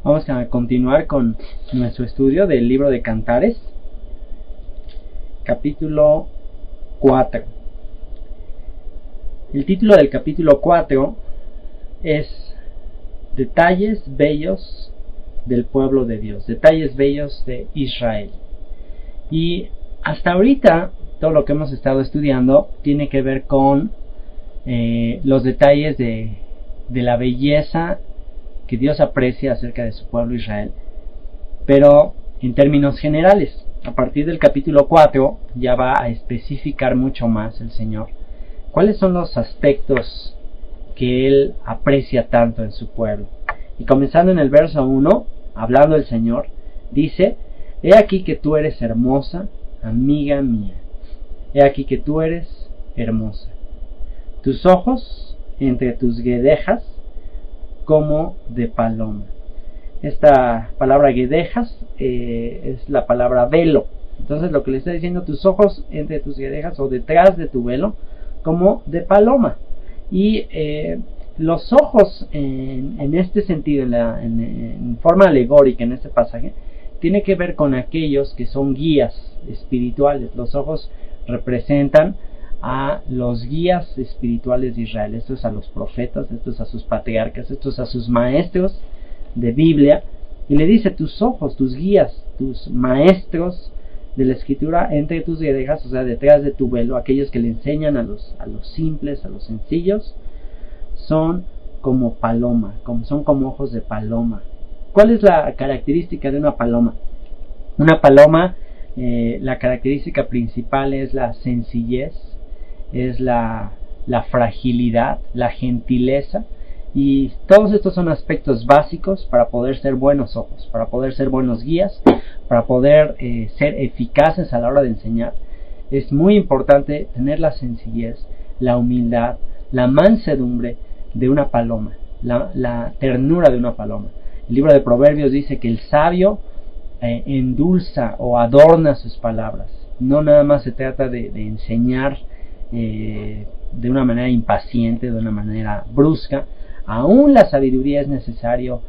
Vamos a continuar con nuestro estudio del libro de Cantares, capítulo 4. El título del capítulo 4 es Detalles bellos del pueblo de Dios, detalles bellos de Israel. Y hasta ahorita todo lo que hemos estado estudiando tiene que ver con los detalles de la belleza que Dios aprecia acerca de su pueblo Israel, pero en términos generales. A partir del capítulo 4 ya va a especificar mucho más el Señor cuáles son los aspectos que Él aprecia tanto en su pueblo. Y comenzando en el verso 1, hablando el Señor, dice: He aquí que tú eres hermosa, amiga mía. He aquí que tú eres hermosa. Tus ojos entre tus guedejas como de paloma. Esta palabra guedejas es la palabra velo. Entonces lo que le está diciendo, tus ojos entre tus guedejas o detrás de tu velo como de paloma. Y los ojos en este sentido, en forma alegórica en este pasaje, tiene que ver con aquellos que son guías espirituales. Los ojos representan a los guías espirituales de Israel. Esto es a los profetas, esto es a sus patriarcas, esto es a sus maestros de Biblia. Y le dice: tus ojos, tus guías, tus maestros de la escritura entre tus guedejas, o sea, detrás de tu velo, aquellos que le enseñan a los simples, a los sencillos, son como paloma, son como ojos de paloma. ¿Cuál es la característica de una paloma? Una paloma, la característica principal es la sencillez, es la fragilidad, la gentileza, y todos estos son aspectos básicos para poder ser buenos ojos, para poder ser buenos guías, para poder ser eficaces a la hora de enseñar. Es muy importante tener la sencillez, la humildad, la mansedumbre de una paloma, la ternura de una paloma. El libro de Proverbios dice que el sabio endulza o adorna sus palabras. No nada más se trata de enseñar de una manera impaciente, de una manera brusca. Aún la sabiduría es necesario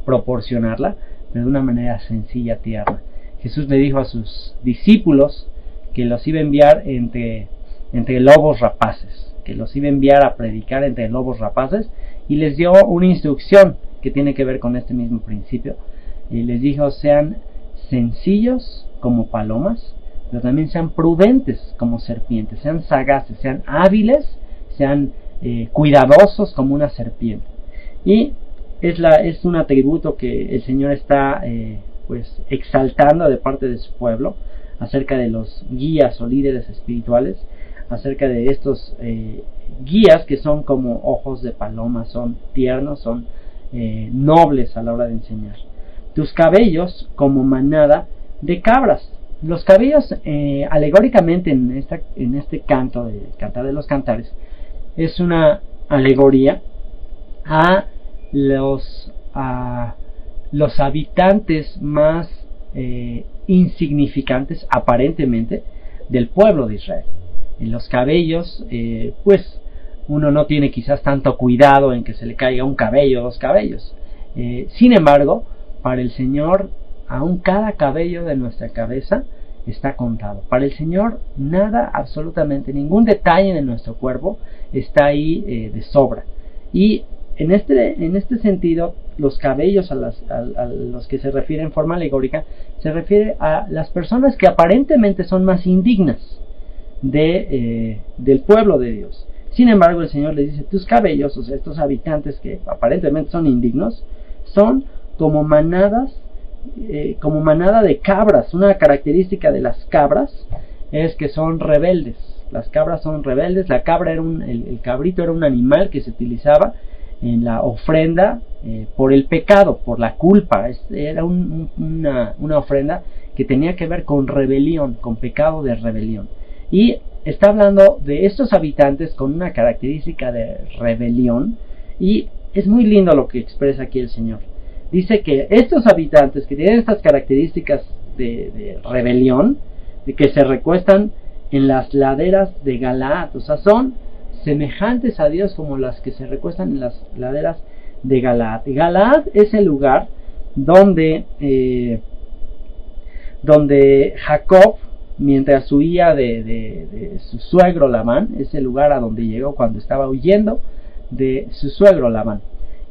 proporcionarla, pero de una manera sencilla, tierna. Jesús le dijo a sus discípulos que los iba a enviar entre lobos rapaces, que los iba a enviar a predicar entre lobos rapaces, y les dio una instrucción que tiene que ver con este mismo principio. Y les dijo: sean sencillos como palomas, pero también sean prudentes como serpientes, sean sagaces, sean hábiles, sean cuidadosos como una serpiente. Y es un atributo que el Señor está exaltando de parte de su pueblo, acerca de los guías o líderes espirituales, acerca de estos guías que son como ojos de paloma, son tiernos, son nobles a la hora de enseñar. Tus cabellos como manada de cabras. Los cabellos, alegóricamente en este canto de Cantar de los Cantares, es una alegoría a los habitantes más insignificantes aparentemente del pueblo de Israel. En los cabellos, pues uno no tiene quizás tanto cuidado en que se le caiga un cabello o dos cabellos. Sin embargo, para el Señor, aún cada cabello de nuestra cabeza está contado. Para el Señor, nada, absolutamente ningún detalle de nuestro cuerpo está ahí de sobra. Y en este sentido, los cabellos a los que se refiere en forma alegórica, se refiere a las personas que aparentemente son más indignas del pueblo de Dios. Sin embargo, el Señor les dice: tus cabellos, o sea, estos habitantes que aparentemente son indignos, son como manada de cabras. Una característica de las cabras es que son rebeldes. Las cabras son rebeldes. La cabra el cabrito era un animal que se utilizaba en la ofrenda por el pecado, por la culpa. Era una ofrenda que tenía que ver con rebelión, con pecado de rebelión. Y está hablando de estos habitantes con una característica de rebelión, y es muy lindo lo que expresa aquí el Señor. Dice que estos habitantes que tienen estas características de rebelión, de que se recuestan en las laderas de Galaad, o sea, son semejantes a Dios como las que se recuestan en las laderas de Galaad. Galaad es el lugar donde Jacob, mientras huía de su suegro Labán, es el lugar a donde llegó cuando estaba huyendo de su suegro Labán.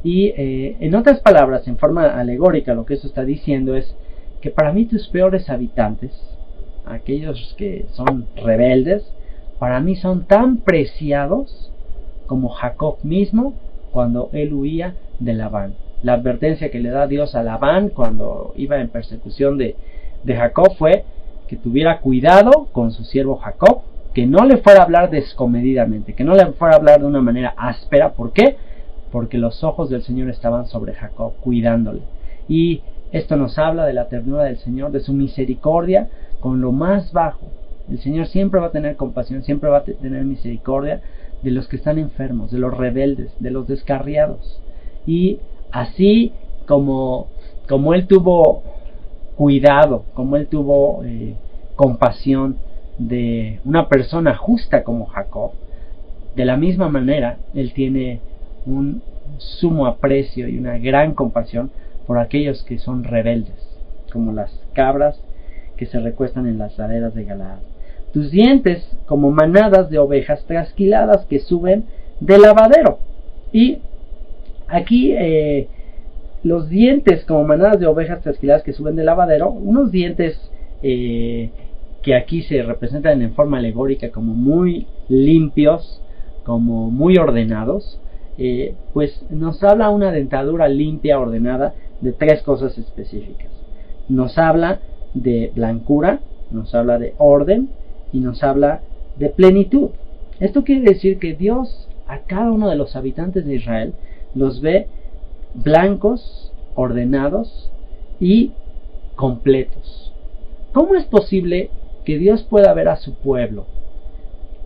Y en otras palabras, en forma alegórica, lo que eso está diciendo es que para mí tus peores habitantes, aquellos que son rebeldes, para mí son tan preciados como Jacob mismo cuando él huía de Labán. La advertencia que le da Dios a Labán cuando iba en persecución de Jacob fue que tuviera cuidado con su siervo Jacob, que no le fuera a hablar descomedidamente, que no le fuera a hablar de una manera áspera. ¿Por qué? Porque los ojos del Señor estaban sobre Jacob, cuidándole. Y esto nos habla de la ternura del Señor, de su misericordia con lo más bajo. El Señor siempre va a tener compasión, siempre va a tener misericordia de los que están enfermos, de los rebeldes, de los descarriados. Y así como Él tuvo cuidado, como Él tuvo compasión de una persona justa como Jacob, de la misma manera Él tiene un sumo aprecio y una gran compasión por aquellos que son rebeldes, como las cabras que se recuestan en las laderas de Galaad. Tus dientes como manadas de ovejas trasquiladas que suben del lavadero. Y aquí los dientes como manadas de ovejas trasquiladas que suben del lavadero, unos dientes que aquí se representan en forma alegórica como muy limpios, como muy ordenados, pues nos habla una dentadura limpia, ordenada, de tres cosas específicas. Nos habla de blancura, nos habla de orden y nos habla de plenitud. Esto quiere decir que Dios a cada uno de los habitantes de Israel los ve blancos, ordenados y completos. ¿Cómo es posible que Dios pueda ver a su pueblo,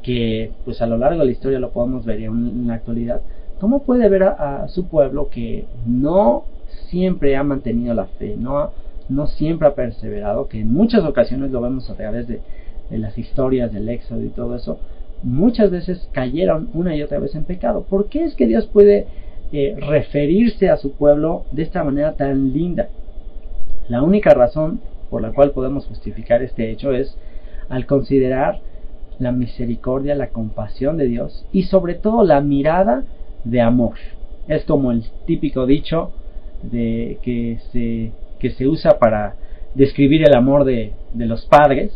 que pues a lo largo de la historia lo podemos ver en la actualidad? ¿Cómo puede ver a su pueblo que no siempre ha mantenido la fe, no siempre ha perseverado, que en muchas ocasiones lo vemos a través de las historias del Éxodo y todo eso, muchas veces cayeron una y otra vez en pecado? ¿Por qué es que Dios puede referirse a su pueblo de esta manera tan linda? La única razón por la cual podemos justificar este hecho es al considerar la misericordia, la compasión de Dios y sobre todo la mirada de amor. Es como el típico dicho que se usa para describir el amor de los padres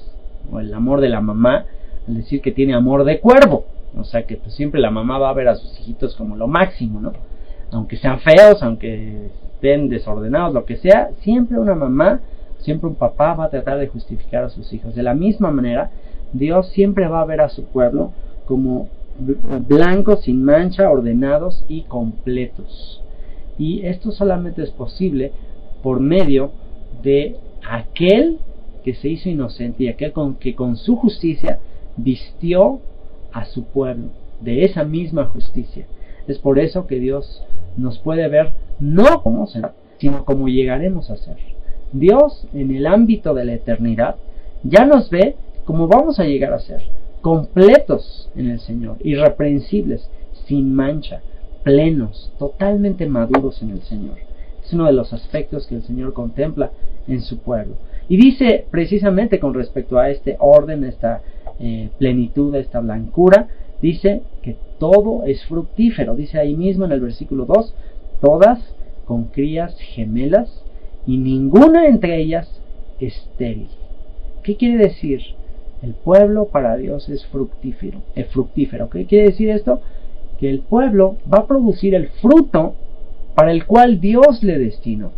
o el amor de la mamá, al decir que tiene amor de cuervo. O sea que pues siempre la mamá va a ver a sus hijitos como lo máximo, ¿no? Aunque sean feos, aunque estén desordenados, lo que sea, siempre una mamá, siempre un papá va a tratar de justificar a sus hijos. De la misma manera, Dios siempre va a ver a su pueblo como blancos, sin mancha, ordenados y completos. Y esto solamente es posible por medio de aquel que se hizo inocente y aquel que con su justicia vistió a su pueblo de esa misma justicia. Es por eso que Dios nos puede ver no como será, sino como llegaremos a ser. Dios, en el ámbito de la eternidad, ya nos ve como vamos a llegar a ser, completos en el Señor, irreprensibles, sin mancha, plenos, totalmente maduros en el Señor. Es uno de los aspectos que el Señor contempla en su pueblo. Y dice precisamente con respecto a este orden, esta plenitud, esta blancura, dice que todo es fructífero. Dice ahí mismo en el versículo 2, todas con crías gemelas y ninguna entre ellas estéril. ¿Qué quiere decir? El pueblo para Dios es fructífero. ¿Qué quiere decir esto? Que el pueblo va a producir el fruto para el cual Dios le destinó.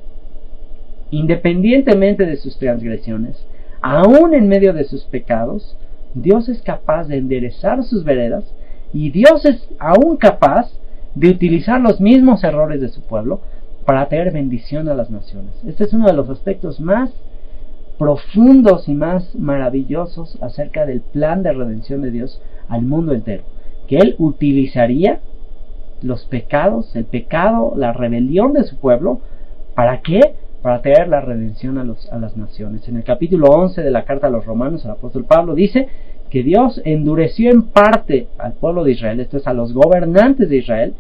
Independientemente de sus transgresiones, aún en medio de sus pecados, Dios es capaz de enderezar sus veredas y Dios es aún capaz de utilizar los mismos errores de su pueblo para traer bendición a las naciones. Este es uno de los aspectos más profundos y más maravillosos acerca del plan de redención de Dios al mundo entero, que Él utilizaría los pecados, el pecado, la rebelión de su pueblo. ¿Para qué? Para traer la redención a las naciones. En el capítulo 11 de la carta a los Romanos, el apóstol Pablo dice que Dios endureció en parte al pueblo de Israel, esto es a los gobernantes de Israel.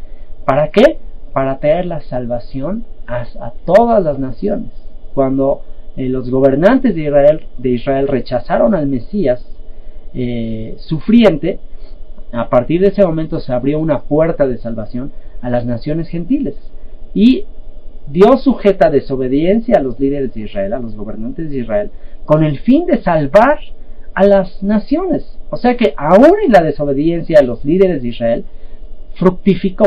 ¿Para qué? para traer la salvación a todas las naciones. Cuando los gobernantes de Israel rechazaron al Mesías sufriente, a partir de ese momento se abrió una puerta de salvación a las naciones gentiles. Y Dios sujeta desobediencia a los líderes de Israel, a los gobernantes de Israel, con el fin de salvar a las naciones. O sea que aún en la desobediencia a los líderes de Israel,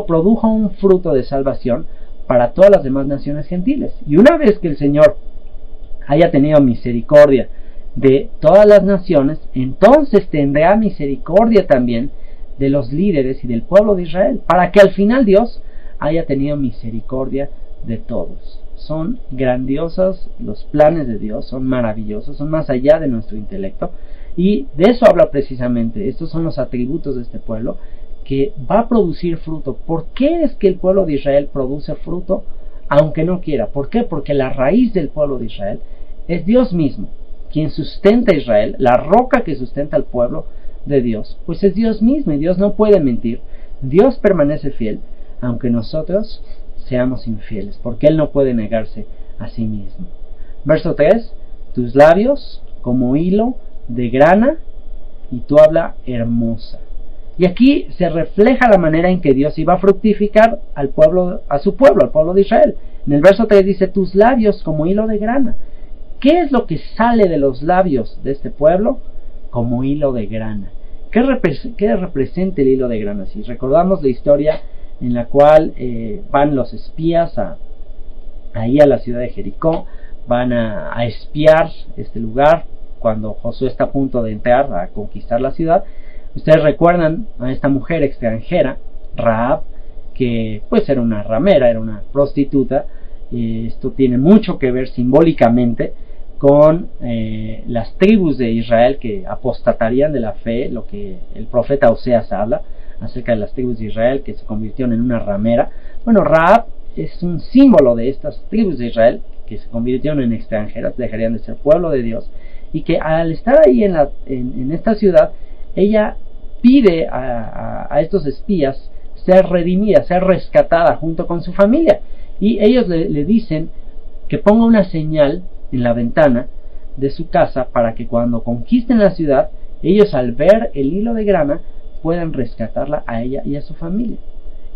produjo un fruto de salvación para todas las demás naciones gentiles. Y una vez que el Señor haya tenido misericordia de todas las naciones, entonces tendrá misericordia también de los líderes y del pueblo de Israel, para que al final Dios haya tenido misericordia de todos. Son grandiosos los planes de Dios, son maravillosos, son más allá de nuestro intelecto, y de eso habla precisamente. Estos son los atributos de este pueblo que va a producir fruto. ¿Por qué es que el pueblo de Israel produce fruto aunque no quiera? ¿Por qué? Porque la raíz del pueblo de Israel es Dios mismo, quien sustenta a Israel, la roca que sustenta al pueblo de Dios, pues es Dios mismo, y Dios no puede mentir. Dios permanece fiel aunque nosotros seamos infieles, porque Él no puede negarse a sí mismo. Verso 3: tus labios como hilo de grana, y tu habla hermosa. Y aquí se refleja la manera en que Dios iba a fructificar al pueblo, a su pueblo, al pueblo de Israel. En el verso 3 dice: tus labios como hilo de grana. ¿Qué es lo que sale de los labios de este pueblo? Como hilo de grana. ¿Qué representa el hilo de grana? Si recordamos la historia en la cual van los espías ahí a la ciudad de Jericó, van a espiar este lugar cuando Josué está a punto de entrar a conquistar la ciudad. Ustedes recuerdan a esta mujer extranjera, Rahab, que pues era una ramera, era una prostituta. Esto tiene mucho que ver simbólicamente con las tribus de Israel que apostatarían de la fe, lo que el profeta Oseas habla acerca de las tribus de Israel que se convirtieron en una ramera. Bueno, Rahab es un símbolo de estas tribus de Israel que se convirtieron en extranjeras, dejarían de ser pueblo de Dios, y que al estar ahí en esta ciudad, ella pide a estos espías ser redimida, ser rescatada junto con su familia, y ellos le dicen que ponga una señal en la ventana de su casa para que cuando conquisten la ciudad, ellos al ver el hilo de grana puedan rescatarla a ella y a su familia.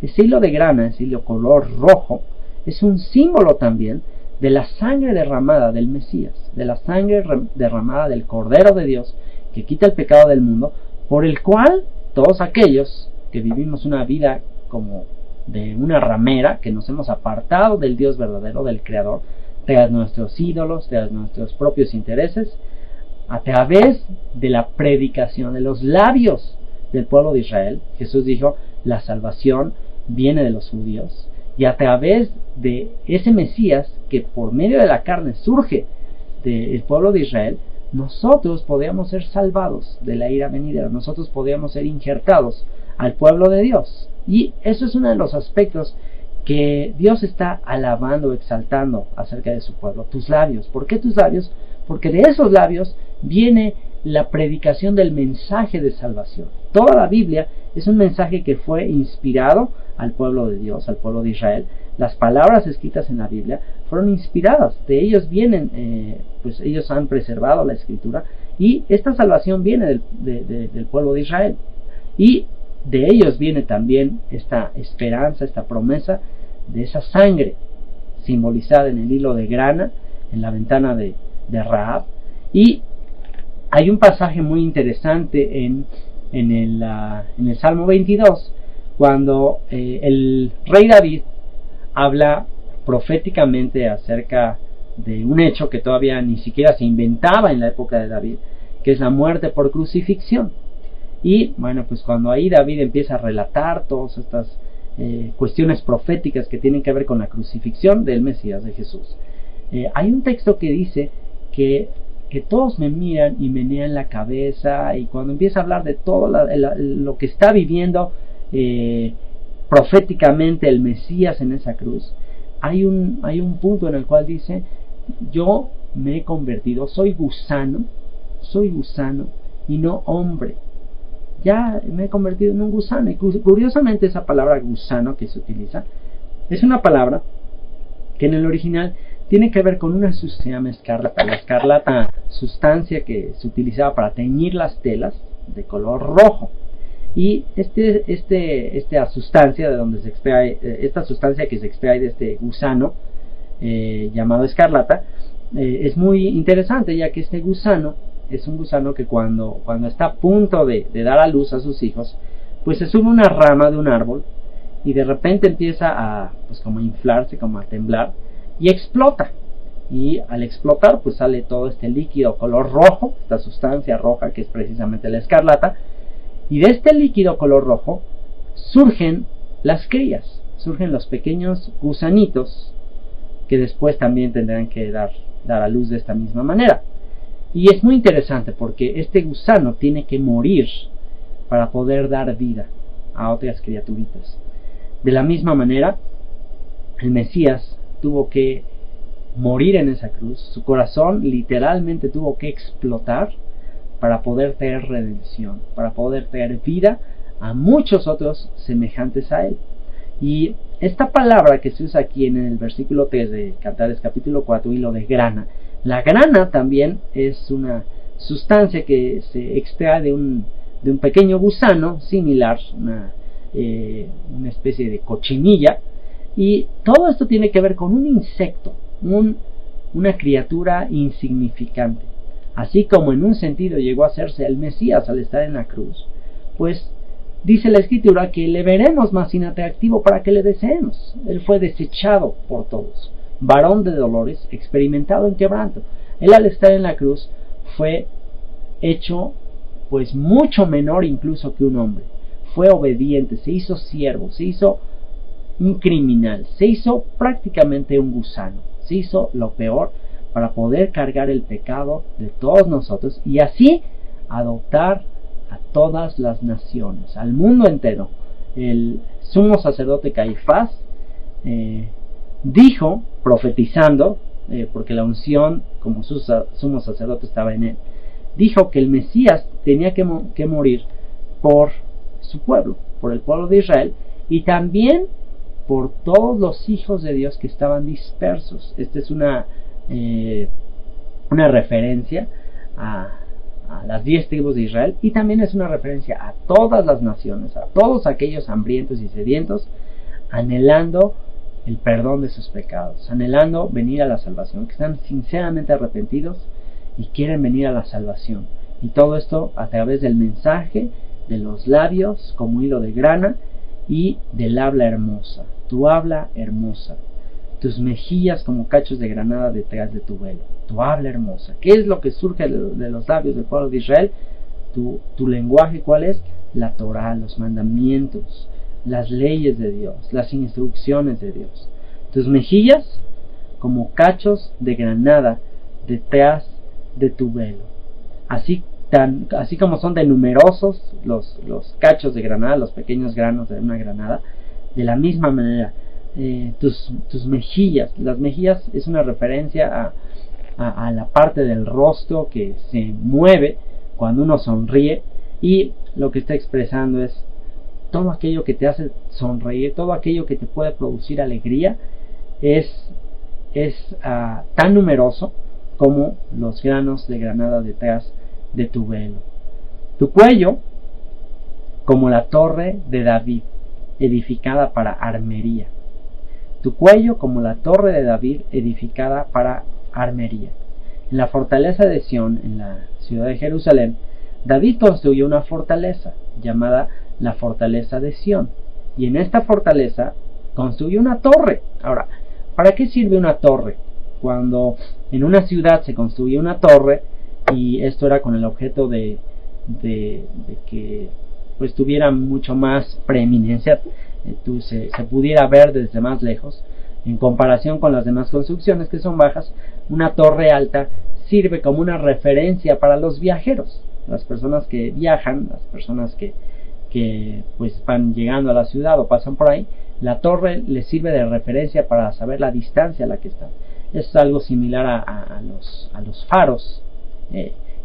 Ese hilo de grana, ese hilo color rojo, es un símbolo también de la sangre derramada del Mesías, de la sangre derramada del Cordero de Dios que quita el pecado del mundo, por el cual todos aquellos que vivimos una vida como de una ramera, que nos hemos apartado del Dios verdadero, del Creador, tras nuestros ídolos, tras nuestros propios intereses, a través de la predicación de los labios del pueblo de Israel, Jesús dijo: la salvación viene de los judíos, y a través de ese Mesías que por medio de la carne surge del pueblo de Israel, nosotros podíamos ser salvados de la ira venidera, nosotros podíamos ser injertados al pueblo de Dios. Y eso es uno de los aspectos que Dios está alabando, exaltando acerca de su pueblo. Tus labios. ¿Por qué tus labios? Porque de esos labios viene la predicación del mensaje de salvación. Toda la Biblia es un mensaje que fue inspirado al pueblo de Dios, al pueblo de Israel. Las palabras escritas en la Biblia fueron inspiradas, de ellos vienen, pues ellos han preservado la escritura, y esta salvación viene del pueblo de Israel, y de ellos viene también esta esperanza, esta promesa de esa sangre simbolizada en el hilo de grana, en la ventana de Rahab. Y hay un pasaje muy interesante en el Salmo 22, cuando el rey David habla proféticamente acerca de un hecho que todavía ni siquiera se inventaba en la época de David, que es la muerte por crucifixión. Y bueno, pues cuando ahí David empieza a relatar todas estas cuestiones proféticas que tienen que ver con la crucifixión del Mesías, de Jesús, hay un texto que dice que todos me miran y menean la cabeza, y cuando empieza a hablar de todo lo que está viviendo proféticamente el Mesías en esa cruz, hay un punto en el cual dice: yo me he convertido, soy gusano y no hombre. Ya me he convertido en un gusano. Y curiosamente esa palabra gusano que se utiliza Es una palabra que en el original tiene que ver con una sustancia que se llama escarlata. La escarlata, sustancia que se utilizaba para teñir las telas de color rojo. Y esta sustancia de donde se extrae, esta sustancia que se extrae de este gusano llamado escarlata, es muy interesante, ya que este gusano es un gusano que cuando está a punto de dar a luz a sus hijos, pues se sube a una rama de un árbol y de repente empieza a, pues como a inflarse, como a temblar, y explota. Y al explotar, pues sale todo este líquido color rojo, esta sustancia roja que es precisamente la escarlata, y de este líquido color rojo surgen las crías, surgen los pequeños gusanitos que después también tendrán que dar a luz de esta misma manera. Y es muy interesante porque este gusano tiene que morir para poder dar vida a otras criaturitas. De la misma manera, el Mesías tuvo que morir en esa cruz, su corazón literalmente tuvo que explotar para poder traer redención, para poder traer vida a muchos otros semejantes a él. Y esta palabra que se usa aquí en el versículo 3 de Cantares capítulo 4, hilo de grana, la grana también es una sustancia que se extrae de un pequeño gusano similar, una especie de cochinilla, y todo esto tiene que ver con un insecto, una criatura insignificante. Así como en un sentido llegó a hacerse el Mesías al estar en la cruz, pues dice la Escritura que le veremos más inatractivo para que le deseemos. Él fue desechado por todos, varón de dolores, experimentado en quebranto. Él al estar en la cruz fue hecho pues mucho menor incluso que un hombre. Fue obediente, se hizo siervo, se hizo un criminal, se hizo prácticamente un gusano, se hizo lo peor para poder cargar el pecado de todos nosotros y así adoptar a todas las naciones, al mundo entero. El sumo sacerdote Caifás dijo, profetizando, porque la unción como sumo sacerdote estaba en él, dijo que el Mesías tenía que morir por su pueblo, por el pueblo de Israel, y también por todos los hijos de Dios que estaban dispersos. Esta es una referencia a las 10 tribus de Israel, y también es una referencia a todas las naciones, a todos aquellos hambrientos y sedientos, anhelando el perdón de sus pecados, anhelando venir a la salvación, que están sinceramente arrepentidos y quieren venir a la salvación. Y todo esto a través del mensaje de los labios como hilo de grana y del habla hermosa. Tu habla hermosa, tus mejillas como cachos de granada detrás de tu velo. Tu habla hermosa. ¿Qué es lo que surge de los labios del pueblo de Israel? Tu lenguaje, ¿cuál es? La Torá, los mandamientos, las leyes de Dios, las instrucciones de Dios. Tus mejillas como cachos de granada detrás de tu velo. Así como son de numerosos los cachos de granada, los pequeños granos de una granada, de la misma manera tus mejillas. Las mejillas es una referencia a la parte del rostro que se mueve cuando uno sonríe, y lo que está expresando es todo aquello que te hace sonreír, todo aquello que te puede producir alegría, es tan numeroso como los granos de granada detrás de tu velo. Tu cuello como la torre de David, edificada para armería. Tu cuello como la torre de David, edificada para armería. En la fortaleza de Sión, en la ciudad de Jerusalén, David construyó una fortaleza llamada la fortaleza de Sión, y en esta fortaleza construyó una torre. Ahora, ¿para qué sirve una torre? Cuando en una ciudad se construye una torre, y esto era con el objeto de que pues tuviera mucho más preeminencia, se pudiera ver desde más lejos en comparación con las demás construcciones que son bajas. Una torre alta sirve como una referencia para los viajeros, las personas que viajan, las personas que pues van llegando a la ciudad o pasan por ahí. La torre les sirve de referencia para saber la distancia a la que están. Es algo similar a los faros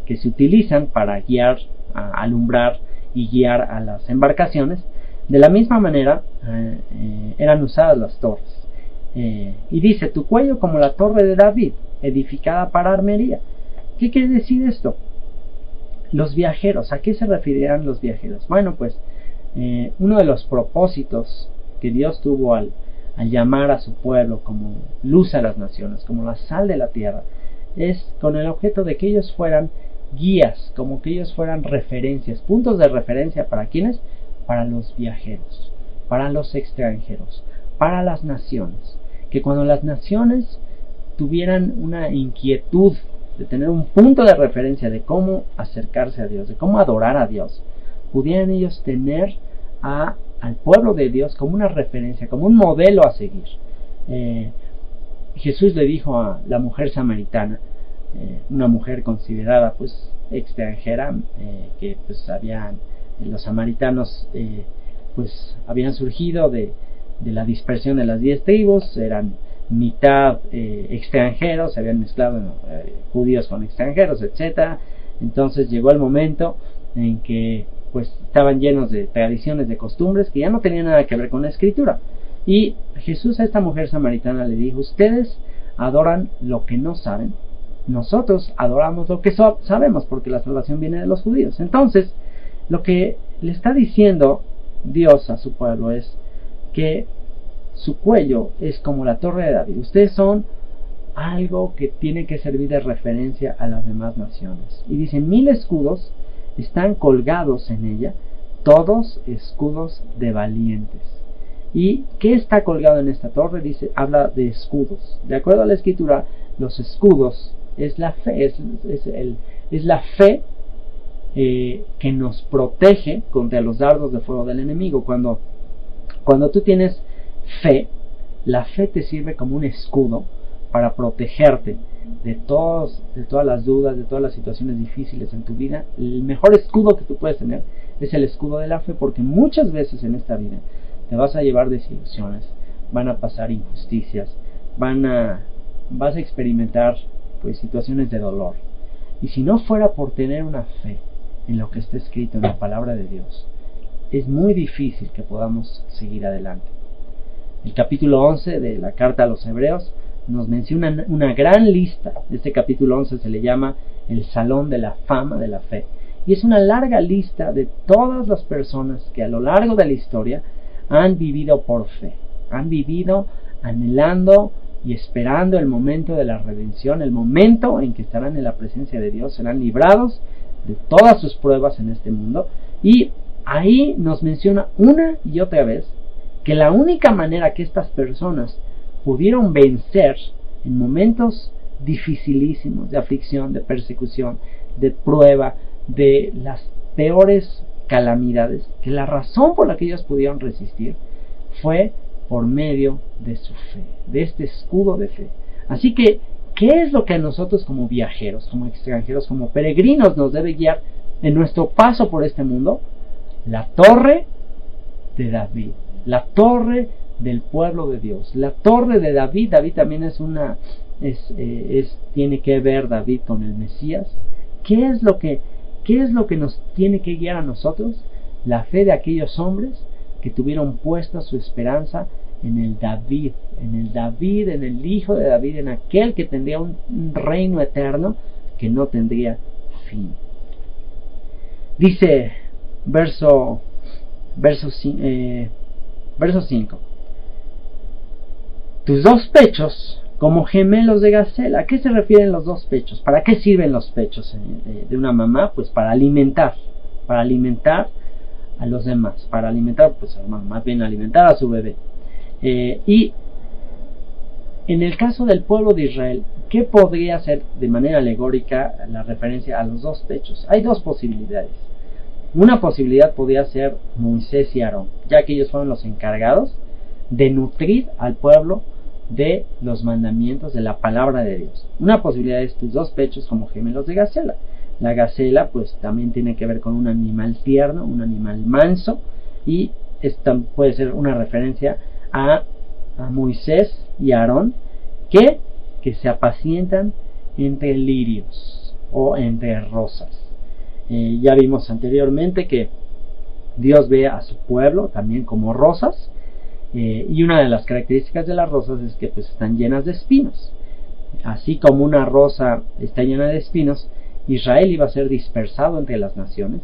que se utilizan para guiar, alumbrar y guiar a las embarcaciones. De la misma manera eran usadas las torres. Y dice, tu cuello como la torre de David, edificada para armería. ¿Qué quiere decir esto? Los viajeros, ¿a qué se referirán los viajeros? Bueno, pues uno de los propósitos que Dios tuvo al llamar a su pueblo como luz a las naciones, como la sal de la tierra, es con el objeto de que ellos fueran guías, como que ellos fueran referencias, puntos de referencia para ¿quiénes? Para los viajeros, para los extranjeros, para las naciones, que cuando las naciones tuvieran una inquietud de tener un punto de referencia de cómo acercarse a Dios, de cómo adorar a Dios, pudieran ellos tener al pueblo de Dios como una referencia, como un modelo a seguir. Jesús le dijo a la mujer samaritana, una mujer considerada pues extranjera, que pues los samaritanos pues habían surgido de la dispersión de las 10 tribus, eran mitad extranjeros, se habían mezclado judíos con extranjeros, etcétera. Entonces llegó el momento en que pues estaban llenos de tradiciones, de costumbres que ya no tenían nada que ver con la escritura. Y Jesús a esta mujer samaritana le dijo, ustedes adoran lo que no saben, nosotros adoramos lo que sabemos, porque la salvación viene de los judíos. Entonces, lo que le está diciendo Dios a su pueblo es que su cuello es como la torre de David. Ustedes son algo que tiene que servir de referencia a las demás naciones. Y dice, 1000 escudos están colgados en ella, todos escudos de valientes. ¿Y qué está colgado en esta torre? Dice, habla de escudos. De acuerdo a la escritura, los escudos es la fe, es la fe que nos protege contra los dardos de fuego del enemigo. Cuando tú tienes fe, la fe te sirve como un escudo para protegerte de todas las dudas, de todas las situaciones difíciles en tu vida. El mejor escudo que tú puedes tener es el escudo de la fe, porque muchas veces en esta vida te vas a llevar desilusiones, van a pasar injusticias, vas a experimentar pues situaciones de dolor. Y si no fuera por tener una fe en lo que está escrito en la palabra de Dios, es muy difícil que podamos seguir adelante. El capítulo 11 de la carta a los Hebreos nos menciona una gran lista. Este capítulo 11 se le llama el Salón de la Fama de la Fe, y es una larga lista de todas las personas que a lo largo de la historia han vivido por fe, han vivido anhelando y esperando el momento de la redención, el momento en que estarán en la presencia de Dios, serán librados de todas sus pruebas en este mundo. Y ahí nos menciona una y otra vez que la única manera que estas personas pudieron vencer en momentos dificilísimos de aflicción, de persecución, de prueba, de las peores calamidades, que la razón por la que ellos pudieron resistir fue por medio de su fe, de este escudo de fe. Así que, ¿qué es lo que a nosotros como viajeros, como extranjeros, como peregrinos nos debe guiar en nuestro paso por este mundo? La torre de David, la torre del pueblo de Dios, la torre de David. David también tiene que ver David con el Mesías. ¿Qué es lo que nos tiene que guiar a nosotros? La fe de aquellos hombres que tuvieron puesta su esperanza en el David, en el Hijo de David, en aquel que tendría un reino eterno que no tendría fin. Dice verso 5: tus dos pechos como gemelos de gacela. ¿A qué se refieren los dos pechos? ¿Para qué sirven los pechos de una mamá? Pues para alimentar a los demás, para alimentar, pues más bien alimentar a su bebé. Y en el caso del pueblo de Israel, ¿qué podría ser de manera alegórica la referencia a los dos pechos? Hay dos posibilidades. Una posibilidad podría ser Moisés y Aarón, ya que ellos fueron los encargados de nutrir al pueblo de los mandamientos de la palabra de Dios. Una posibilidad es tus dos pechos como gemelos de gacela. La gacela pues también tiene que ver con un animal tierno, un animal manso, y esta puede ser una referencia a Moisés y Aarón que se apacientan entre lirios o entre rosas. Ya vimos anteriormente que Dios ve a su pueblo también como rosas, y una de las características de las rosas es que pues están llenas de espinos. Así como una rosa está llena de espinos, Israel iba a ser dispersado entre las naciones,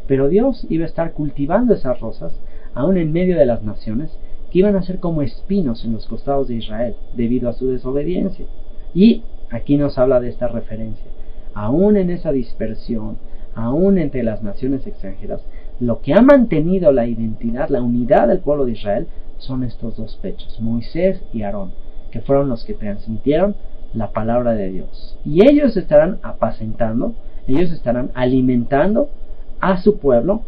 pero Dios iba a estar cultivando esas rosas aún en medio de las naciones, que iban a ser como espinos en los costados de Israel debido a su desobediencia. Y aquí nos habla de esta referencia. Aún en esa dispersión, aún entre las naciones extranjeras, lo que ha mantenido la identidad, la unidad del pueblo de Israel, son estos dos pechos, Moisés y Aarón, que fueron los que transmitieron la palabra de Dios. Y ellos estarán apacentando, ellos estarán alimentando a su pueblo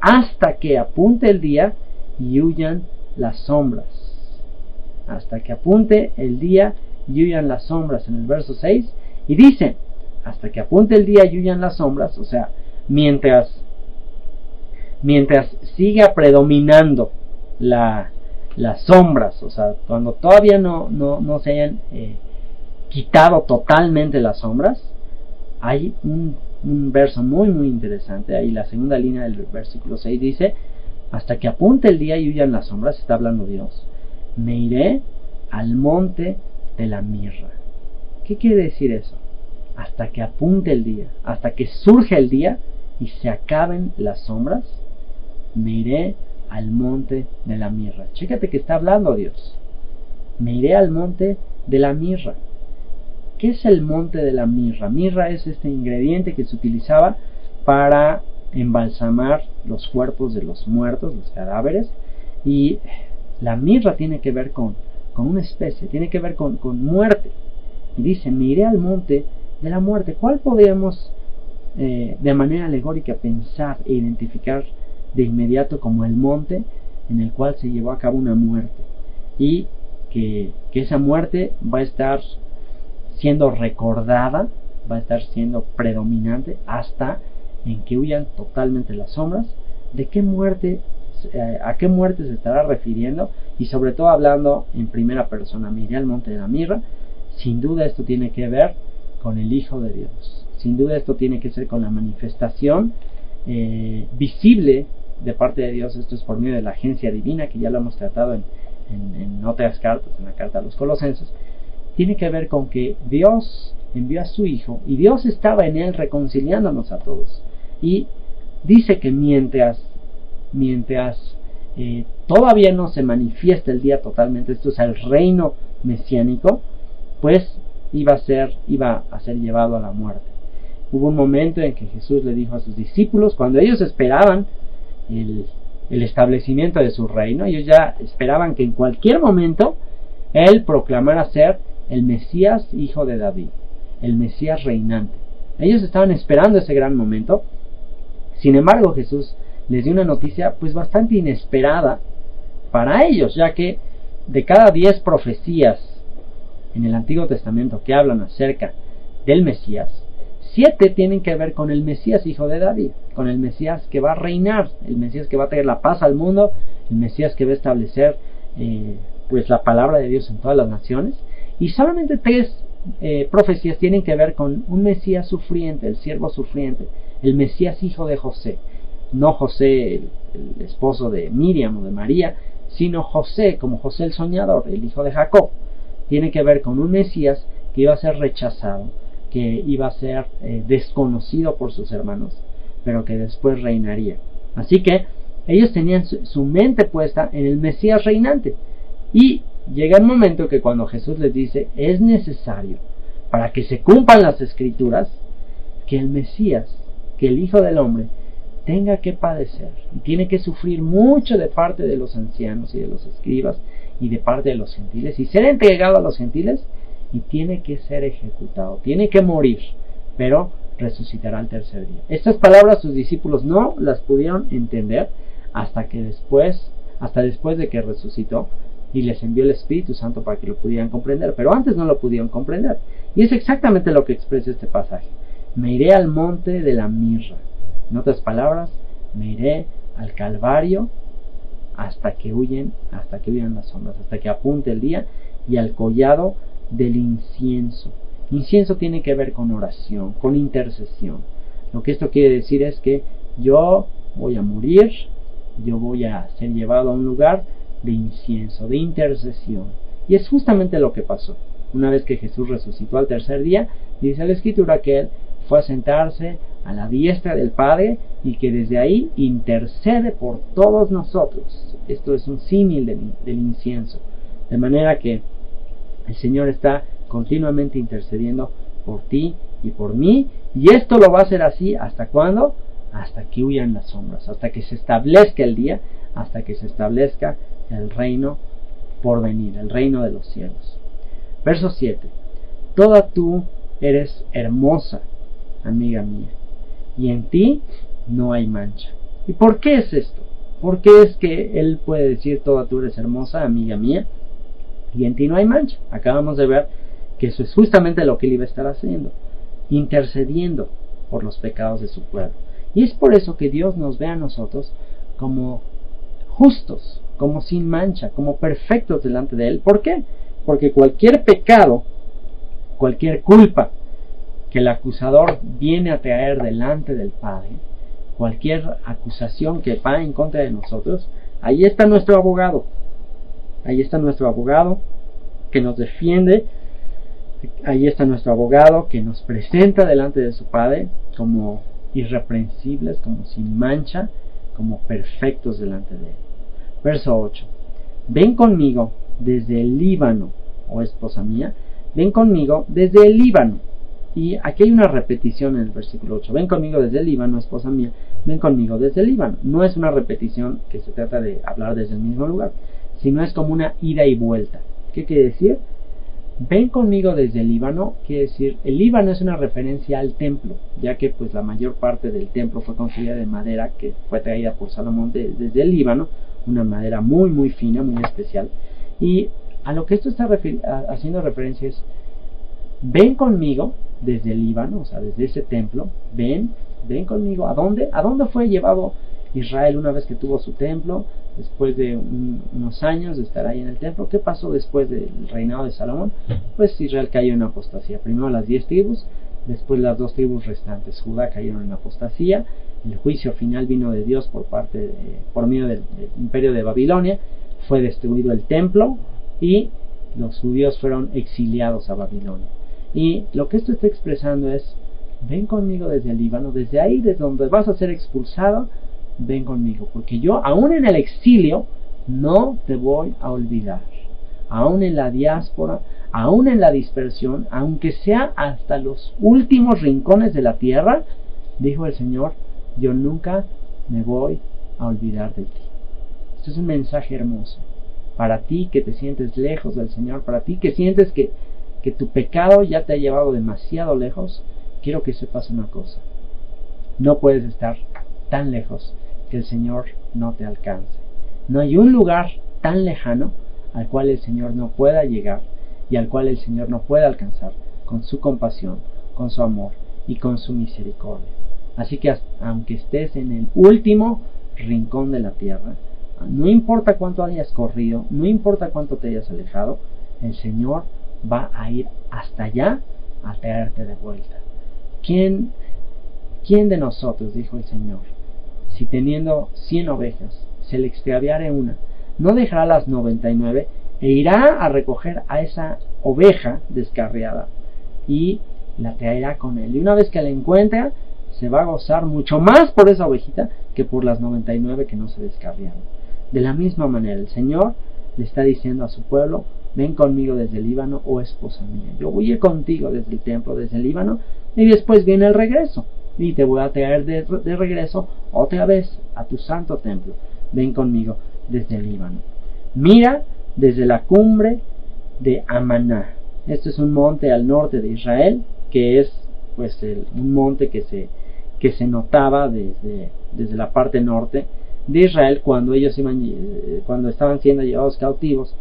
hasta que apunte el día y huyan las sombras. Hasta que apunte el día y huyan las sombras, en el verso 6, y dice, hasta que apunte el día y huyan las sombras, o sea, mientras siga predominando las sombras, o sea, cuando todavía no se hayan quitado totalmente las sombras, hay un verso muy interesante, ahí la segunda línea del versículo 6 dice, hasta que apunte el día y huyan las sombras, está hablando Dios, me iré al monte de la mirra. ¿Qué quiere decir eso? Hasta que apunte el día, hasta que surja el día y se acaben las sombras, me iré al monte de la mirra. Chécate que está hablando Dios. Me iré al monte de la mirra. ¿Qué es el monte de la mirra? Mirra es este ingrediente que se utilizaba para embalsamar los cuerpos de los muertos, los cadáveres, y la mirra tiene que ver con una especie, tiene que ver con muerte. Y dice, me iré al monte de la muerte. ¿Cuál podríamos de manera alegórica pensar e identificar de inmediato como el monte en el cual se llevó a cabo una muerte? Y que esa muerte va a estar siendo recordada, va a estar siendo predominante hasta en que huyan totalmente las sombras. ¿De qué muerte, a qué muerte se estará refiriendo? Y sobre todo hablando en primera persona, me iré al monte de la mirra. Sin duda esto tiene que ver con el Hijo de Dios. Sin duda esto tiene que ser con la manifestación visible de parte de Dios. Esto es por medio de la agencia divina, que ya lo hemos tratado en otras cartas, en la carta a los Colosenses. Tiene que ver con que Dios envió a su Hijo y Dios estaba en él reconciliándonos a todos. Y dice que mientras todavía no se manifiesta el día totalmente, esto es el reino mesiánico, pues iba a ser llevado a la muerte. Hubo un momento en que Jesús le dijo a sus discípulos, cuando ellos esperaban el establecimiento de su reino, ellos ya esperaban que en cualquier momento Él proclamara ser el Mesías, hijo de David, el Mesías reinante. Ellos estaban esperando ese gran momento. Sin embargo, Jesús les dio una noticia pues bastante inesperada para ellos, ya que de cada 10 profecías en el Antiguo Testamento que hablan acerca del Mesías, 7 tienen que ver con el Mesías hijo de David, con el Mesías que va a reinar, el Mesías que va a traer la paz al mundo, el Mesías que va a establecer pues la palabra de Dios en todas las naciones. Y solamente 3 profecías tienen que ver con un Mesías sufriente, el siervo sufriente, el Mesías hijo de José. No José el esposo de Miriam o de María, sino José como José el soñador, el hijo de Jacob. Tiene que ver con un Mesías que iba a ser rechazado, que iba a ser desconocido por sus hermanos, pero que después reinaría. Así que ellos tenían su mente puesta en el Mesías reinante. Y llega el momento que cuando Jesús les dice, es necesario para que se cumplan las Escrituras, que el Mesías, que el Hijo del Hombre, tenga que padecer y tiene que sufrir mucho de parte de los ancianos y de los escribas y de parte de los gentiles y ser entregado a los gentiles, y tiene que ser ejecutado, tiene que morir, pero resucitará al tercer día. Estas palabras sus discípulos no las pudieron entender hasta después de que resucitó y les envió el Espíritu Santo para que lo pudieran comprender, pero antes no lo pudieron comprender. Y es exactamente lo que expresa este pasaje. Me iré al monte de la mirra. En otras palabras, me iré al Calvario hasta que huyan las sombras, hasta que apunte el día, y al collado del incienso. Incienso tiene que ver con oración, con intercesión. Lo que esto quiere decir es que yo voy a morir, yo voy a ser llevado a un lugar de incienso, de intercesión. Y es justamente lo que pasó. Una vez que Jesús resucitó al tercer día, dice la Escritura que Él fue a sentarse a la diestra del Padre y que desde ahí intercede por todos nosotros. Esto es un símil del incienso. De manera que el Señor está continuamente intercediendo por ti y por mí. Y esto lo va a hacer así, ¿hasta cuándo? Hasta que huyan las sombras, hasta que se establezca el día, hasta que se establezca el reino por venir, el reino de los cielos. Verso 7. Toda tú eres hermosa, amiga mía, y en ti no hay mancha. ¿Y por qué es esto? ¿Por qué es que Él puede decir toda tú eres hermosa, amiga mía, y en ti no hay mancha? Acabamos de ver que eso es justamente lo que Él iba a estar haciendo, intercediendo por los pecados de su pueblo. Y es por eso que Dios nos ve a nosotros como justos, como sin mancha, como perfectos delante de Él. ¿Por qué? Porque cualquier pecado, cualquier culpa que el acusador viene a traer delante del Padre, cualquier acusación que va en contra de nosotros, ahí está nuestro abogado. Ahí está nuestro abogado que nos defiende. Ahí está nuestro abogado que nos presenta delante de su Padre como irreprensibles, como sin mancha, como perfectos delante de Él. Verso 8. Ven conmigo desde el Líbano, oh esposa mía, ven conmigo desde el Líbano. Y aquí hay una repetición en el versículo 8. Ven conmigo desde el Líbano, esposa mía, ven conmigo desde el Líbano. No es una repetición que se trata de hablar desde el mismo lugar, sino es como una ida y vuelta. ¿Qué quiere decir? Ven conmigo desde el Líbano, quiere decir, el Líbano es una referencia al templo, ya que pues la mayor parte del templo fue construida de madera que fue traída por Salomón desde el Líbano, una madera muy muy fina, muy especial. Y a lo que esto está haciendo referencia es, ven conmigo desde el Líbano, o sea, desde ese templo, ven conmigo. ¿A dónde? ¿A dónde fue llevado Israel una vez que tuvo su templo? Después de unos años de estar ahí en el templo. ¿Qué pasó después del reinado de Salomón? Pues Israel cayó en apostasía. Primero las 10 tribus, después las 2 tribus restantes, Judá, cayeron en apostasía. El juicio final vino de Dios por medio del imperio de Babilonia. Fue destruido el templo y los judíos fueron exiliados a Babilonia. Y lo que esto está expresando es, ven conmigo desde el Líbano, desde ahí, desde donde vas a ser expulsado, ven conmigo, porque yo aún en el exilio no te voy a olvidar. Aún en la diáspora, aún en la dispersión, aunque sea hasta los últimos rincones de la tierra, dijo el Señor, yo nunca me voy a olvidar de ti. Esto es un mensaje hermoso para ti que te sientes lejos del Señor, para ti que sientes que tu pecado ya te ha llevado demasiado lejos. Quiero que sepas una cosa: no puedes estar tan lejos que el Señor no te alcance. No hay un lugar tan lejano al cual el Señor no pueda llegar y al cual el Señor no pueda alcanzar con su compasión, con su amor y con su misericordia. Así que aunque estés en el último rincón de la tierra, no importa cuánto hayas corrido, no importa cuánto te hayas alejado, el Señor va a ir hasta allá a traerte de vuelta. ¿Quién de nosotros, dijo el Señor, si teniendo 100 ovejas se le extraviare una, no dejará las 99 e irá a recoger a esa oveja descarriada y la traerá con él? Y una vez que la encuentra, se va a gozar mucho más por esa ovejita que por las 99 que no se descarriaron. De la misma manera, el Señor le está diciendo a su pueblo, ven conmigo desde el Líbano, oh esposa mía. Yo voy a ir contigo desde el templo, desde el Líbano, y después viene el regreso. Y te voy a traer de regreso otra vez a tu santo templo. Ven conmigo desde el Líbano. Mira desde la cumbre de Amaná. Este es un monte al norte de Israel, que es pues un monte que se notaba desde la parte norte de Israel cuando estaban siendo llevados cautivos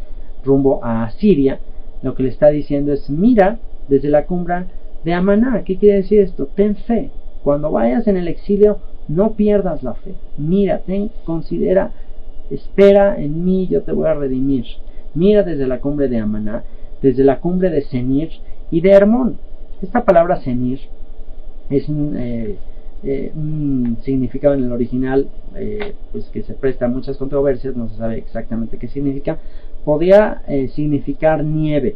rumbo a Asiria. Lo que le está diciendo es, mira desde la cumbre de Amaná. ¿Qué quiere decir esto? Ten fe. Cuando vayas en el exilio, no pierdas la fe. Mira, considera, espera en mí, yo te voy a redimir. Mira desde la cumbre de Amaná, desde la cumbre de Senir y de Hermón. Esta palabra Senir un significado en el original pues que se presta a muchas controversias, no se sabe exactamente qué significa. Podía significar nieve,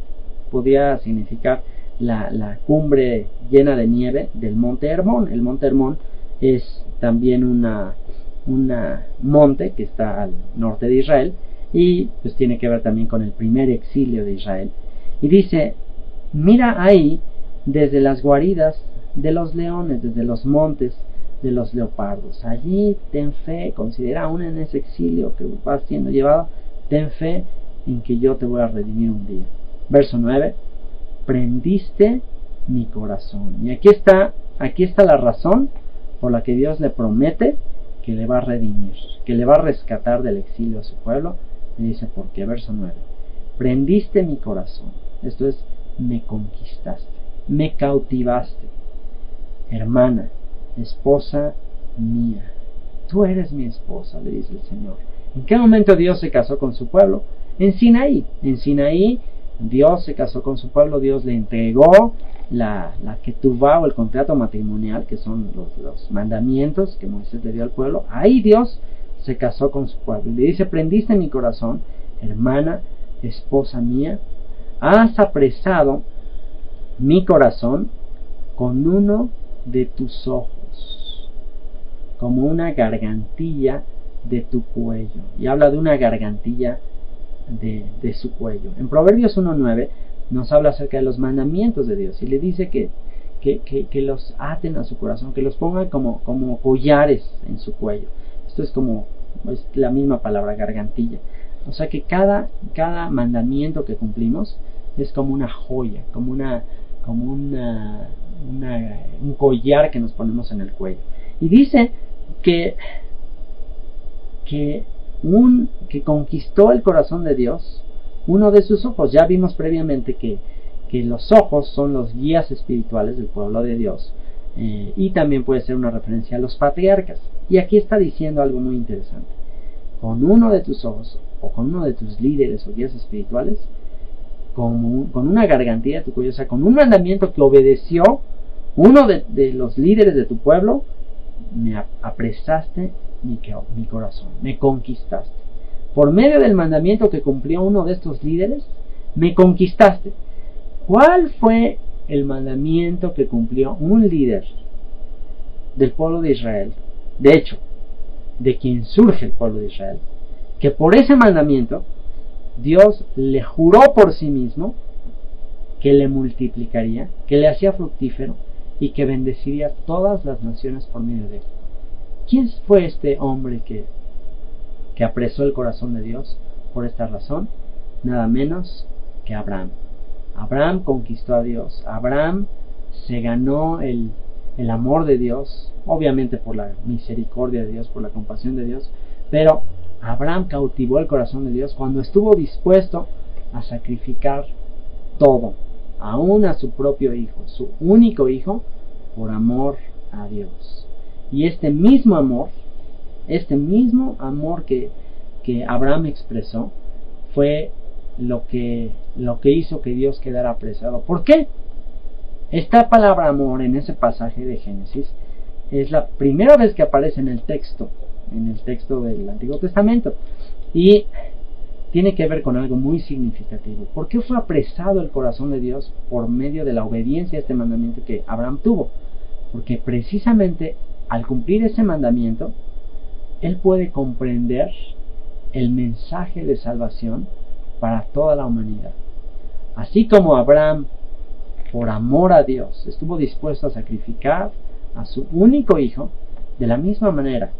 podía significar la cumbre llena de nieve del monte Hermón. El monte Hermón es también una monte que está al norte de Israel, y pues tiene que ver también con el primer exilio de Israel. Y dice: mira ahí desde las guaridas de los leones, desde los montes de los leopardos. Allí ten fe, considera aún en ese exilio que vas siendo llevado, ten fe en que yo te voy a redimir un día. Verso 9: prendiste mi corazón. Y aquí está la razón por la que Dios le promete que le va a redimir, que le va a rescatar del exilio a su pueblo. Y dice: ¿por qué? Verso 9: prendiste mi corazón. Esto es, me conquistaste, me cautivaste. Hermana, esposa mía, tú eres mi esposa, le dice el Señor. ¿En qué momento Dios se casó con su pueblo? En Sinaí. En Sinaí Dios se casó con su pueblo. Dios le entregó la ketubá, o el contrato matrimonial, que son los mandamientos que Moisés le dio al pueblo. Ahí Dios se casó con su pueblo. Le dice: prendiste mi corazón, hermana, esposa mía, has apresado mi corazón con uno de tus ojos, como una gargantilla de tu cuello. Y habla de una gargantilla de su cuello. En Proverbios 1:9 nos habla acerca de los mandamientos de Dios, y le dice que los aten a su corazón, que los pongan como collares en su cuello. Esto es la misma palabra, gargantilla. O sea que cada mandamiento que cumplimos es como una joya, como un collar que nos ponemos en el cuello. Y dice que conquistó el corazón de Dios uno de sus ojos. Ya vimos previamente que los ojos son los guías espirituales del pueblo de Dios, y también puede ser una referencia a los patriarcas. Y aquí está diciendo algo muy interesante: con uno de tus ojos, o con uno de tus líderes o guías espirituales, con una gargantilla de tu cuello, o sea, con un mandamiento que obedeció uno de los líderes de tu pueblo, me apresaste mi corazón, me conquistaste. Por medio del mandamiento que cumplió uno de estos líderes, me conquistaste. ¿Cuál fue el mandamiento que cumplió un líder del pueblo de Israel? De hecho, de quien surge el pueblo de Israel, que por ese mandamiento Dios le juró por sí mismo que le multiplicaría, que le hacía fructífero y que bendeciría todas las naciones por medio de él. ¿Quién fue este hombre que apresó el corazón de Dios por esta razón? Nada menos que Abraham. Abraham conquistó a Dios. Abraham se ganó el amor de Dios, obviamente por la misericordia de Dios, por la compasión de Dios, pero Abraham cautivó el corazón de Dios cuando estuvo dispuesto a sacrificar todo, aún a su propio hijo, su único hijo, por amor a Dios. Y este mismo amor que Abraham expresó, fue lo que hizo que Dios quedara apresado. ¿Por qué? Esta palabra amor en ese pasaje de Génesis es la primera vez que aparece en el texto del Antiguo Testamento, y tiene que ver con algo muy significativo. ¿Por qué fue apresado el corazón de Dios? Por medio de la obediencia a este mandamiento que Abraham tuvo. Porque precisamente al cumplir ese mandamiento, él puede comprender el mensaje de salvación para toda la humanidad. Así como Abraham, por amor a Dios, estuvo dispuesto a sacrificar a su único hijo, de la misma manera,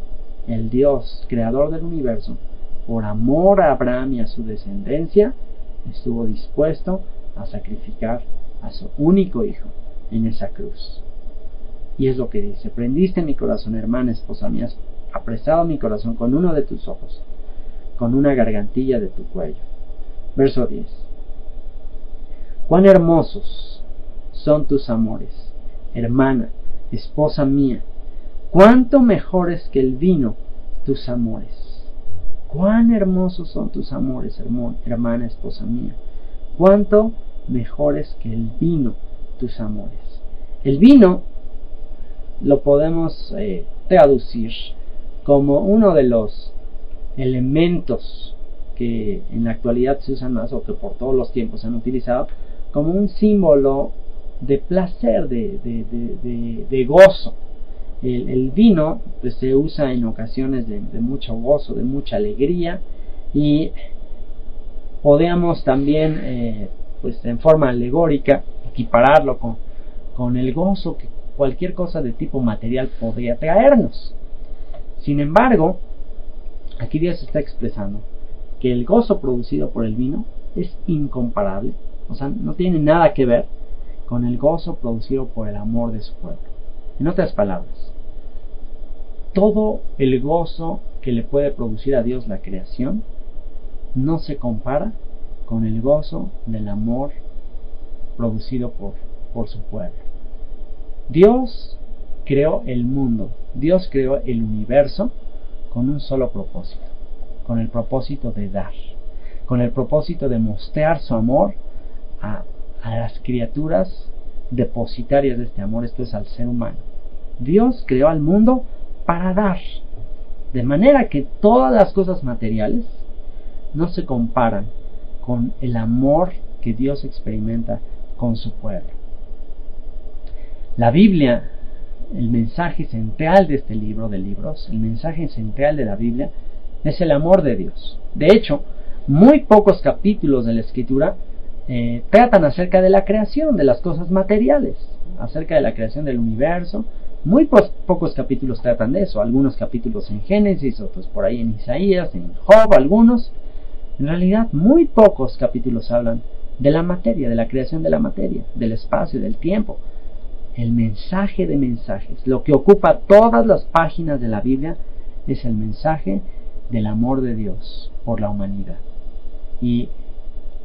el Dios, creador del universo, por amor a Abraham y a su descendencia, estuvo dispuesto a sacrificar a su único hijo en esa cruz. Y es lo que dice: prendiste mi corazón, hermana, esposa mía, has apresado mi corazón con uno de tus ojos, con una gargantilla de tu cuello. Verso 10: cuán hermosos son tus amores, hermana, esposa mía, cuánto mejores que el vino tus amores. Cuán hermosos son tus amores, hermana, esposa mía, cuánto mejores que el vino tus amores. El vino lo podemos traducir como uno de los elementos que en la actualidad se usan más, o que por todos los tiempos se han utilizado, como un símbolo de placer, de gozo. El vino pues se usa en ocasiones de mucho gozo, de mucha alegría, y podemos también pues en forma alegórica equipararlo con el gozo que cualquier cosa de tipo material podría traernos. Sin embargo, aquí Dios está expresando que el gozo producido por el vino es incomparable, o sea, no tiene nada que ver con el gozo producido por el amor de su pueblo. En otras palabras, todo el gozo que le puede producir a Dios la creación no se compara con el gozo del amor producido por su pueblo. Dios creó el mundo, Dios creó el universo con un solo propósito, con el propósito de dar, con el propósito de mostrar su amor a las criaturas depositarias de este amor, esto es al ser humano. Dios creó al mundo para dar, de manera que todas las cosas materiales no se comparan con el amor que Dios experimenta con su pueblo. La Biblia, el mensaje central de este libro de libros, el mensaje central de la Biblia es el amor de Dios. De hecho, muy pocos capítulos de la Escritura tratan acerca de la creación, de las cosas materiales, acerca de la creación del universo. Muy pocos capítulos tratan de eso, algunos capítulos en Génesis, otros por ahí en Isaías, en Job, algunos. En realidad, muy pocos capítulos hablan de la materia, de la creación de la materia, del espacio, del tiempo. El mensaje de mensajes, lo que ocupa todas las páginas de la Biblia, es el mensaje del amor de Dios por la humanidad. Y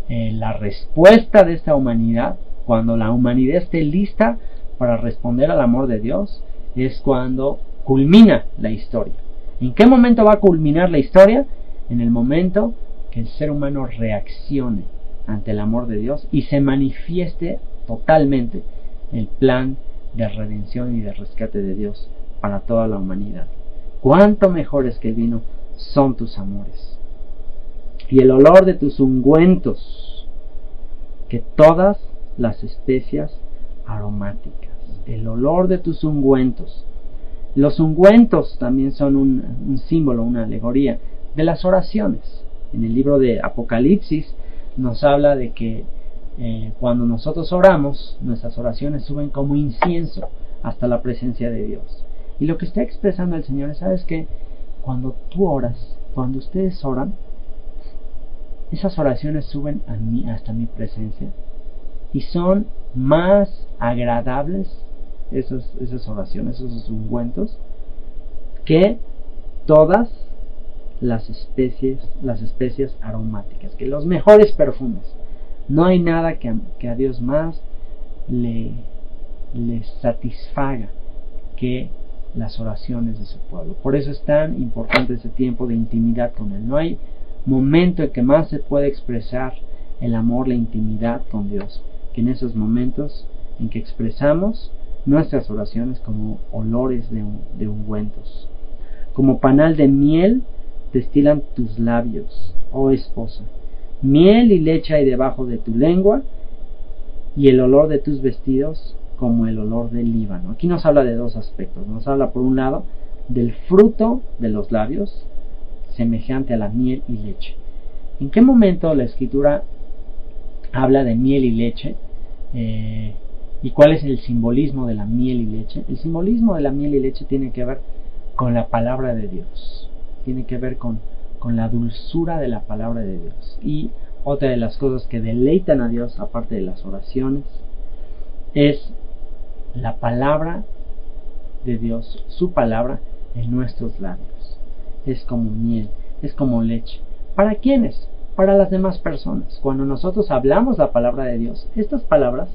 la respuesta de esta humanidad, cuando la humanidad esté lista para responder al amor de Dios, es cuando culmina la historia. ¿En qué momento va a culminar la historia? En el momento que el ser humano reaccione ante el amor de Dios y se manifieste totalmente el plan de redención y de rescate de Dios para toda la humanidad. Cuánto mejores que el vino son tus amores, y el olor de tus ungüentos que todas las especias aromáticas. El olor de tus ungüentos. Los ungüentos también son un símbolo, una alegoría de las oraciones. En el libro de Apocalipsis nos habla de que cuando nosotros oramos, nuestras oraciones suben como incienso hasta la presencia de Dios. Y lo que está expresando el Señor es, ¿sabes qué? Cuando tú oras, cuando ustedes oran, esas oraciones suben a mí, hasta mi presencia, y son más agradables esas oraciones, esos ungüentos, que todas las especias aromáticas, que los mejores perfumes. No hay nada que a Dios más le satisfaga que las oraciones de su pueblo. Por eso es tan importante ese tiempo de intimidad con Él. No hay momento en que más se puede expresar el amor, la intimidad con Dios, que en esos momentos en que expresamos nuestras oraciones como olores de ungüentos. Como panal de miel destilan tus labios, oh esposa. Miel y leche hay debajo de tu lengua, y el olor de tus vestidos como el olor del Líbano. Aquí nos habla de dos aspectos. Nos habla por un lado del fruto de los labios, semejante a la miel y leche. ¿En qué momento la Escritura habla de miel y leche? ¿Y cuál es el simbolismo de la miel y leche? El simbolismo de la miel y leche tiene que ver con la palabra de Dios. Tiene que ver con la dulzura de la palabra de Dios. Y otra de las cosas que deleitan a Dios, aparte de las oraciones, es la palabra de Dios, su palabra en nuestros labios. Es como miel, es como leche. ¿Para quiénes? Para las demás personas. Cuando nosotros hablamos la palabra de Dios, estas palabras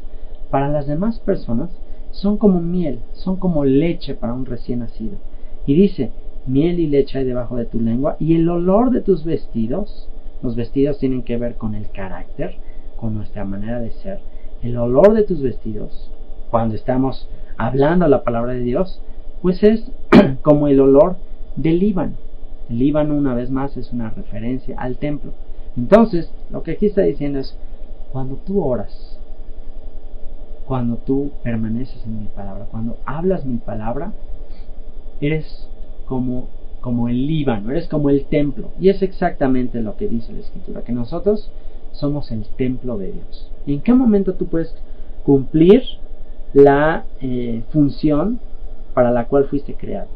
para las demás personas son como miel, son como leche para un recién nacido. Y dice, miel y leche hay debajo de tu lengua, y el olor de tus vestidos. Los vestidos tienen que ver con el carácter, con nuestra manera de ser. El olor de tus vestidos cuando estamos hablando la palabra de Dios, pues es como el olor del Líbano. El Líbano, una vez más, es una referencia al templo. Entonces, lo que aquí está diciendo es, cuando tú oras, cuando tú permaneces en mi palabra, cuando hablas mi palabra, eres como el Líbano, eres como el templo. Y es exactamente lo que dice la Escritura, que nosotros somos el templo de Dios. ¿En qué momento tú puedes cumplir la función para la cual fuiste creado?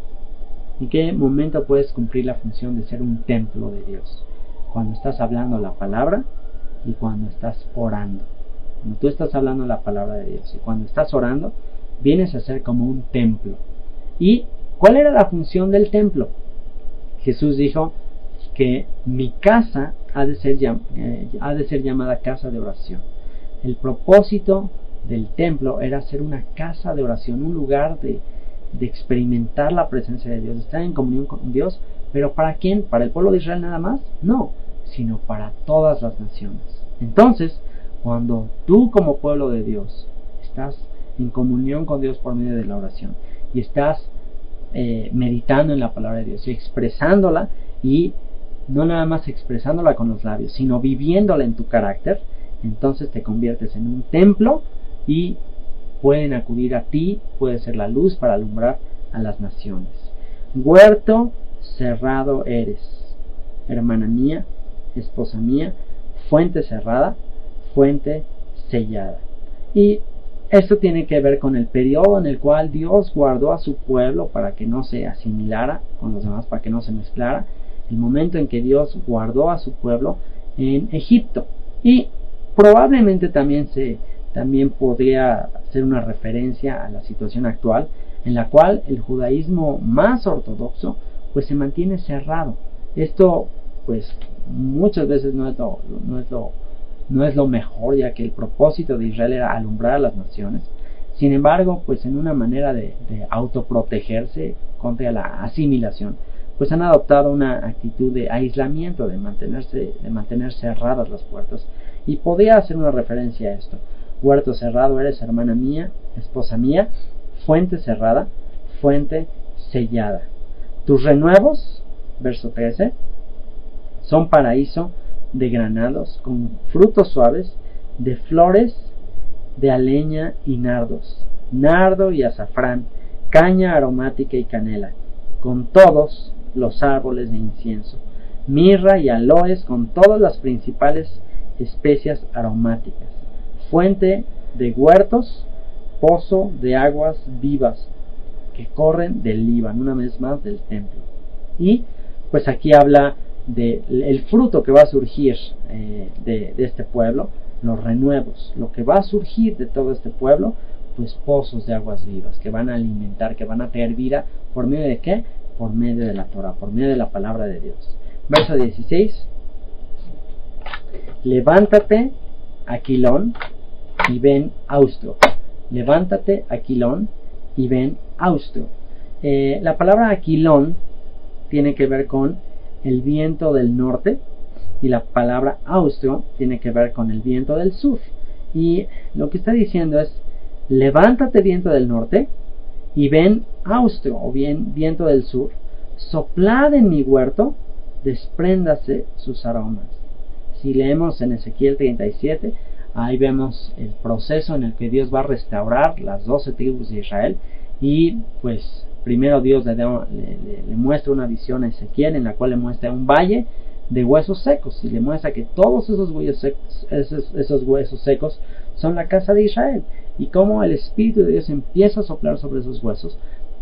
¿En qué momento puedes cumplir la función de ser un templo de Dios? Cuando estás hablando la palabra y cuando estás orando. Cuando tú estás hablando la palabra de Dios y cuando estás orando, vienes a ser como un templo. ¿Y cuál era la función del templo? Jesús dijo que mi casa ha de ser llamada casa de oración. El propósito del templo era ser una casa de oración, un lugar de experimentar la presencia de Dios, de estar en comunión con Dios. ¿Pero para quién? ¿Para el pueblo de Israel nada más? No, sino para todas las naciones. Entonces, cuando tú como pueblo de Dios estás en comunión con Dios por medio de la oración y estás meditando en la palabra de Dios y expresándola, y no nada más expresándola con los labios, sino viviéndola en tu carácter, entonces te conviertes en un templo y pueden acudir a ti, puedes ser la luz para alumbrar a las naciones. Huerto cerrado eres, hermana mía, esposa mía, fuente cerrada, fuente sellada. Y esto tiene que ver con el periodo en el cual Dios guardó a su pueblo para que no se asimilara con los demás, para que no se mezclara. El momento en que Dios guardó a su pueblo en Egipto. Y probablemente también podría ser una referencia a la situación actual, en la cual el judaísmo más ortodoxo pues se mantiene cerrado. Esto pues muchas veces no es lo mejor, ya que el propósito de Israel era alumbrar a las naciones. Sin embargo, pues en una manera de autoprotegerse contra la asimilación, pues han adoptado una actitud de aislamiento, de mantener cerradas las puertas. Y podría hacer una referencia a esto. Huerto cerrado eres, hermana mía, esposa mía, fuente cerrada, fuente sellada. Tus renuevos, verso 13, son paraíso de granados, con frutos suaves, de flores, de aleña y nardos, nardo y azafrán, caña aromática y canela, con todos los árboles de incienso, mirra y aloes, con todas las principales especias aromáticas, fuente de huertos, pozo de aguas vivas que corren del Líbano, una vez más del templo. Y pues aquí habla del fruto que va a surgir de este pueblo, los renuevos, lo que va a surgir de todo este pueblo, pues pozos de aguas vivas que van a alimentar, que van a traer vida. ¿Por medio de qué? Por medio de la Torah, por medio de la palabra de Dios. Verso 16: levántate, Aquilón, y ven austro. Levántate, Aquilón, y ven austro. La palabra Aquilón tiene que ver con el viento del norte, y la palabra austro tiene que ver con el viento del sur. Y lo que está diciendo es: levántate, viento del norte, y ven austro, o bien viento del sur, soplad en mi huerto, despréndase sus aromas. Si leemos en Ezequiel 37, ahí vemos el proceso en el que Dios va a restaurar las 12 tribus de Israel. Y pues primero Dios le muestra una visión a Ezequiel, en la cual le muestra un valle de huesos secos, y le muestra que todos esos huesos secos son la casa de Israel, y cómo el Espíritu de Dios empieza a soplar sobre esos huesos,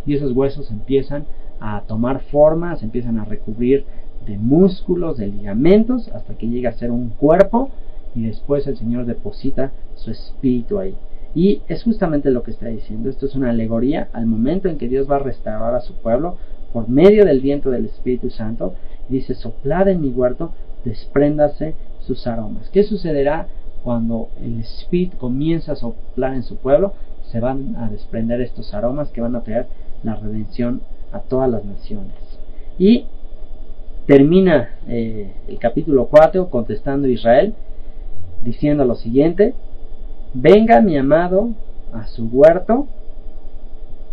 y esos huesos empiezan a tomar forma, se empiezan a recubrir de músculos, de ligamentos, hasta que llega a ser un cuerpo, y después el Señor deposita su Espíritu ahí. Y es justamente lo que está diciendo. Esto es una alegoría al momento en que Dios va a restaurar a su pueblo por medio del viento del Espíritu Santo. Dice: soplad en mi huerto, despréndase sus aromas. ¿Qué sucederá cuando el Espíritu comienza a soplar en su pueblo? Se van a desprender estos aromas que van a traer la redención a todas las naciones. Y termina el capítulo 4 contestando Israel, diciendo lo siguiente: venga mi amado a su huerto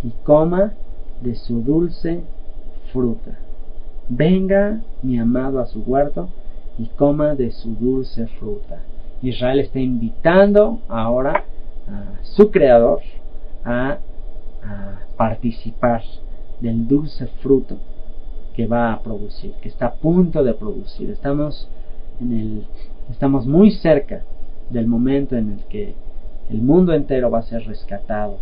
y coma de su dulce fruta. Venga mi amado a su huerto y coma de su dulce fruta. Israel está invitando ahora a su creador a participar del dulce fruto que va a producir, que está a punto de producir. Estamos muy cerca del momento en el que el mundo entero va a ser rescatado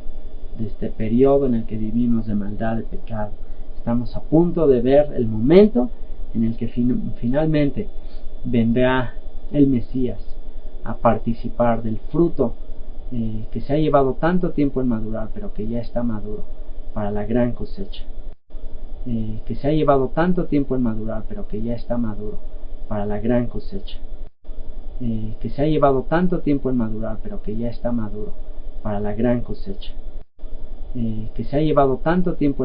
de este periodo en el que vivimos de maldad, de pecado. Estamos a punto de ver el momento en el que finalmente vendrá el Mesías a participar del fruto que se ha llevado tanto tiempo en madurar, pero que ya está maduro para la gran cosecha. Que se ha llevado tanto tiempo en madurar, pero que ya está maduro para la gran cosecha. Que se ha llevado tanto tiempo en madurar, pero que ya está maduro para la gran cosecha. Que se ha llevado tanto tiempo en